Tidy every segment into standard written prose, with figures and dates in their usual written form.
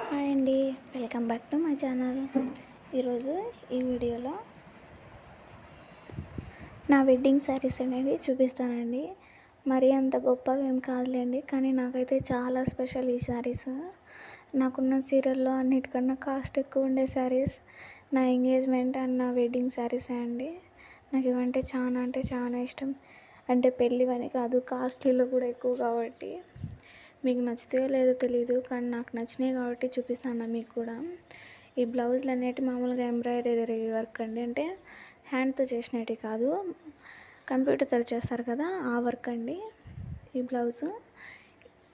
Hi అండి, welcome back to my channel. ఈరోజు ఈ వీడియోలో నా వెడ్డింగ్ శారీస్ అనేవి చూపిస్తానండి. మరీ అంత గొప్పవి ఏం కాదులేండి, కానీ నాకైతే చాలా స్పెషల్ ఈ శారీస్. నాకున్న సీరియల్లో అన్నిటికన్నా కాస్ట్ ఎక్కువ ఉండే శారీస్ నా ఎంగేజ్మెంట్ అండ్ నా వెడ్డింగ్ శారీసే అండి. నాకు ఇవంటే చాలా ఇష్టం. అంటే పెళ్ళివని కాదు, కాస్ట్లీలో కూడా ఎక్కువ కాబట్టి. మీకు నచ్చుతాయో లేదో తెలీదు, కానీ నాకు నచ్చినాయి కాబట్టి చూపిస్తాను మీకు కూడా. ఈ బ్లౌజులు అనేవి మామూలుగా ఎంబ్రాయిడరీ వర్క్ అండి, అంటే హ్యాండ్తో చేసినవి కాదు, కంప్యూటర్తో చేస్తారు కదా ఆ వర్క్ అండి ఈ బ్లౌజు.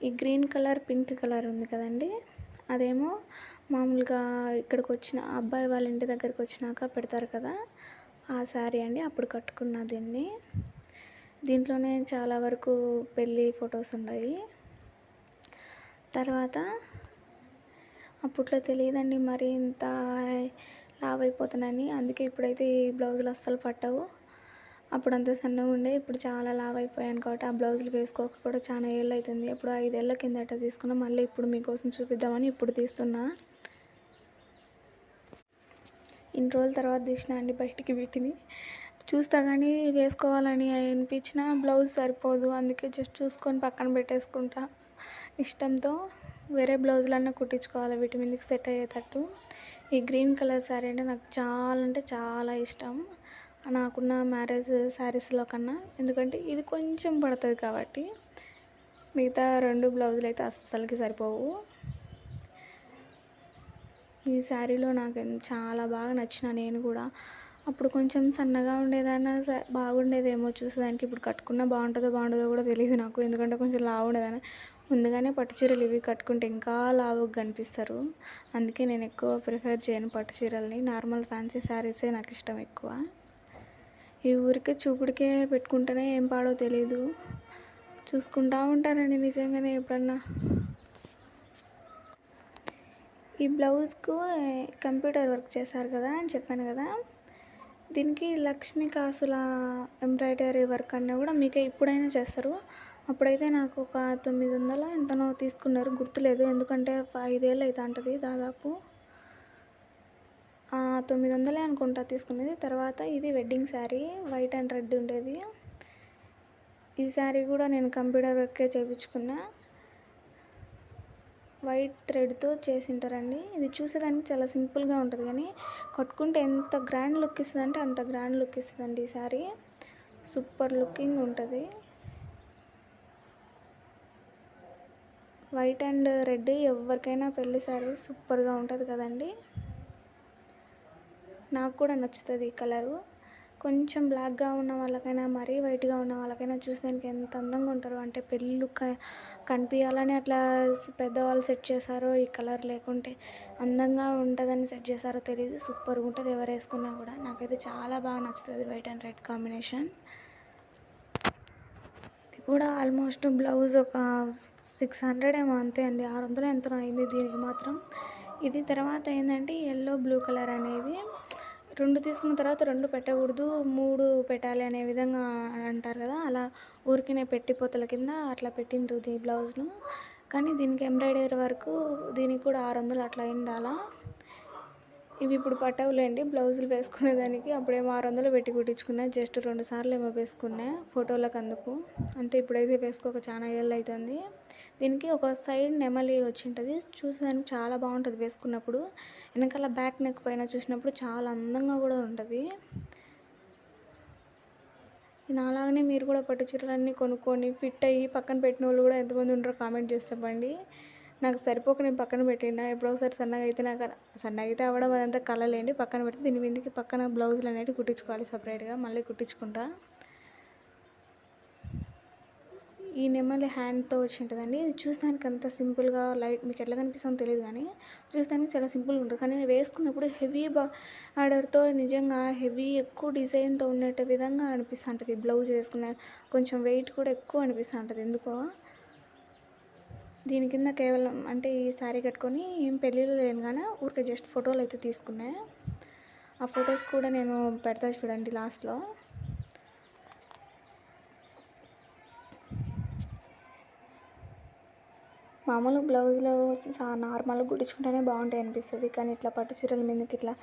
ఈ గ్రీన్ కలర్ పింక్ కలర్ ఉంది కదండి, అదేమో మామూలుగా ఇక్కడికి వచ్చిన అబ్బాయి వాళ్ళ ఇంటి దగ్గరికి వచ్చినాక పెడతారు కదా ఆ శారీ అండి. అప్పుడు కట్టుకున్నా దీన్ని. దీంట్లోనే చాలా వరకు పెళ్ళి ఫొటోస్ ఉన్నాయి. తర్వాత అప్పట్లో తెలియదండి మరి ఇంత లావ్ అయిపోతున్నానని, అందుకే ఇప్పుడైతే ఈ బ్లౌజులు అస్సలు పట్టవు. అప్పుడు అంత సన్నగా ఉండే, ఇప్పుడు చాలా లావ్ అయిపోయాను కాబట్టి ఆ బ్లౌజులు వేసుకోక కూడా చాలా ఏళ్ళు అవుతుంది. ఎప్పుడు 5 ఏళ్ళ కిందట తీసుకున్నా, మళ్ళీ ఇప్పుడు మీకోసం చూపిద్దామని ఇప్పుడు తీస్తున్నా. ఇన్ని రోజుల తర్వాత తీసిన అండి బయటికి. వీటిని చూస్తా కానీ వేసుకోవాలని అనిపించిన బ్లౌజ్ సరిపోదు, అందుకే జస్ట్ చూసుకొని పక్కన పెట్టేసుకుంటా. ఇష్టంతో వేరే బ్లౌజులన్నా కుట్టించుకోవాలి వీటి మీదకి సెట్ అయ్యేటట్టు. ఈ గ్రీన్ కలర్ శారీ అంటే నాకు చాలా ఇష్టం, నాకున్న మ్యారేజ్ శారీస్లో కన్నా. ఎందుకంటే ఇది కొంచెం పడుతుంది కాబట్టి. మిగతా 2 బ్లౌజులు అయితే అస్సలకి సరిపోవు. ఈ శారీలో నాకు చాలా బాగా నచ్చిన నేను కూడా. అప్పుడు కొంచెం సన్నగా ఉండేదాన్ని, బాగుండేదేమో చూసేదానికి. ఇప్పుడు కట్టుకున్నా బాగుంటుందో కూడా తెలియదు నాకు, ఎందుకంటే కొంచెం లావు ఉండేదాన్ని. ముందుగానే పట్టు చీరలు ఇవి కట్టుకుంటే ఇంకా లావుగా కనిపిస్తారు, అందుకే నేను ఎక్కువ ప్రిఫర్ చేయను పట్టు చీరల్ని. నార్మల్ ఫ్యాన్సీ శారీసే నాకు ఇష్టం ఎక్కువ. ఈ ఊరికే చూపుడికే పెట్టుకుంటేనే ఏం పాడో తెలీదు, చూసుకుంటూ ఉంటానండి నిజంగానే ఎప్పుడన్నా. ఈ బ్లౌజ్కు కంప్యూటర్ వర్క్ చేశారు కదా అని చెప్పాను కదా, దీనికి లక్ష్మీ కాసుల ఎంబ్రాయిడరీ వర్క్ అన్నీ కూడా మీకే ఇప్పుడైనా చేస్తారు. అప్పుడైతే నాకు ఒక 900 ఎంతనో తీసుకున్నారు, గుర్తులేదు. ఎందుకంటే 5 ఏళ్ళు అయితే అంటది దాదాపు. 900 అనుకుంటా తీసుకునేది. తర్వాత ఇది wedding sari, white and red ఉండేది. ఈ శారీ కూడా నేను కంప్యూటర్ వర్కే చేయించుకున్నా, వైట్ థ్రెడ్తో చేసింటారండి. ఇది చూసేదానికి చాలా సింపుల్గా ఉంటుంది, కానీ కట్టుకుంటే ఎంత గ్రాండ్ లుక్ ఇస్తుంది అంటే అంత గ్రాండ్ లుక్ ఇస్తుందండి ఈ శారీ. సూపర్ లుకింగ్ ఉంటుంది. వైట్ అండ్ రెడ్ ఎవరికైనా పెళ్లి శారీ సూపర్గా ఉంటుంది కదండి. నాకు కూడా నచ్చుతుంది ఈ కలరు. కొంచెం బ్లాక్గా ఉన్న వాళ్ళకైనా, మరీ వైట్గా ఉన్న వాళ్ళకైనా చూసేదానికి ఎంత అందంగా ఉంటారో. అంటే పెళ్ళి కనిపించాలని అట్లా పెద్దవాళ్ళు సెట్ చేశారో ఈ కలర్, లేకుంటే అందంగా ఉంటుందని సెట్ చేశారో తెలియదు, సూపర్గా ఉంటుంది ఎవరు వేసుకున్నా కూడా. నాకైతే చాలా బాగా నచ్చుతుంది వైట్ అండ్ రెడ్ కాంబినేషన్. ఇది కూడా ఆల్మోస్ట్ బ్లౌజ్ ఒక 600 ఏమో అంతే అండి, 600 ఎంతో అయింది దీనికి మాత్రం. ఇది తర్వాత ఏంటంటే ఎల్లో బ్లూ కలర్ అనేది 2 తీసుకున్న తర్వాత 2 పెట్టకూడదు, 3 పెట్టాలి అనే విధంగా అంటారు కదా, అలా ఊరికినే పెట్టిపోతల కింద అట్లా పెట్టిండ్రు ఈ బ్లౌజ్ను. కానీ దీనికి ఎంబ్రాయిడరీ వరకు దీనికి కూడా 600 అట్లా అయిండాలా. ఇవి ఇప్పుడు పట్టవులేండి బ్లౌజులు వేసుకునేదానికి. అప్పుడేమో 600 పెట్టి కుట్టించుకున్నా, జస్ట్ 2 సార్లు ఏమో వేసుకున్నా ఫోటోలకు అందుకు, అంతే. ఇప్పుడైతే వేసుకోక చాలా ఏళ్ళు అవుతుంది. దీనికి ఒక సైడ్ నెమలి వచ్చి ఉంటుంది, చూసేదానికి చాలా బాగుంటుంది వేసుకున్నప్పుడు. వెనకాల బ్యాక్ నెక్ పైన చూసినప్పుడు చాలా అందంగా కూడా ఉంటుంది. నాలాగనే మీరు కూడా పట్టు చీరలన్నీ కొనుక్కొని ఫిట్ అయ్యి పక్కన పెట్టిన వాళ్ళు కూడా ఎంతమంది ఉంటారో కామెంట్ చేసి చెప్పండి. నాకు సరిపోక నేను పక్కన పెట్టినా, ఎప్పుడో ఒకసారి సన్నగా అయితే నాకు సన్నగా అయితే అవ్వడం అదంతా కలలేండి, పక్కన పెడితే దీని మీదకి పక్కన బ్లౌజులు అనేవి కుట్టించుకోవాలి సపరేట్గా, మళ్ళీ కుట్టించుకుంటా. ఈ నెమలి హ్యాండ్తో వచ్చి ఉంటుందండి. ఇది చూసేదానికి అంత సింపుల్గా లైట్, మీకు ఎట్లా కనిపిస్తుందో తెలియదు కానీ చూసేదానికి చాలా సింపుల్గా ఉంటుంది, కానీ వేసుకున్నప్పుడు హెవీ ఆర్డర్తో నిజంగా హెవీ ఎక్కువ డిజైన్తో ఉన్నట్టు విధంగా అనిపిస్తుంటుంది. బ్లౌజ్ వేసుకున్న కొంచెం వెయిట్ కూడా ఎక్కువ అనిపిస్తుంటుంది ఎందుకో. దీని కింద కేవలం అంటే ఈ శారీ కట్టుకొని ఏం పెళ్ళిళ్ళు లేను కానీ ఊరికే జస్ట్ ఫోటోలు అయితే తీసుకున్నా. ఆ ఫొటోస్ కూడా నేను పెడతా చూడండి లాస్ట్లో. మామూలు బ్లౌజ్లో నార్మల్గా కుట్టించుకుంటేనే బాగుంటాయి అనిపిస్తుంది, కానీ ఇట్లా పట్టు చీరల మీదకి ఇట్లా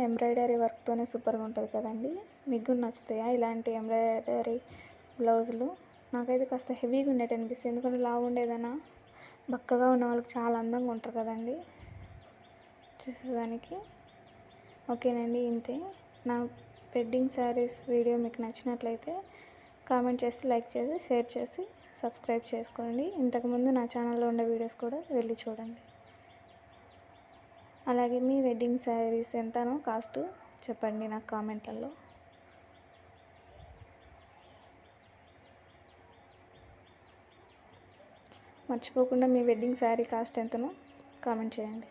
ఎంబ్రాయిడరీ వర్క్తోనే సూపర్గా ఉంటుంది కదండి. మీకు కూడా నచ్చుతాయా ఇలాంటి ఎంబ్రాయిడరీ బ్లౌజులు? నాకైతే కాస్త హెవీగా ఉండేటి అనిపిస్తుంది, ఎందుకంటే లావు ఉండేదన్నా బక్కగా ఉన్న వాళ్ళకి చాలా అందంగా ఉంటారు కదండి చూసేదానికి. ఓకేనండి, ఇంతే. నా వెడ్డింగ్ శారీస్ వీడియో మీకు నచ్చినట్లయితే కామెంట్ చేసి, లైక్ చేసి, షేర్ చేసి, సబ్స్క్రైబ్ చేసుకోండి. ఇంతకుముందు నా ఛానల్లో ఉండే వీడియోస్ కూడా వెళ్ళి చూడండి. అలాగే మీ వెడ్డింగ్ శారీస్ ఎంతనో కాస్ట్ చెప్పండి నాకు కామెంట్లలో. మర్చిపోకుండా మీ వెడ్డింగ్ శారీ కాస్ట్ ఎంతనో కామెంట్ చేయండి.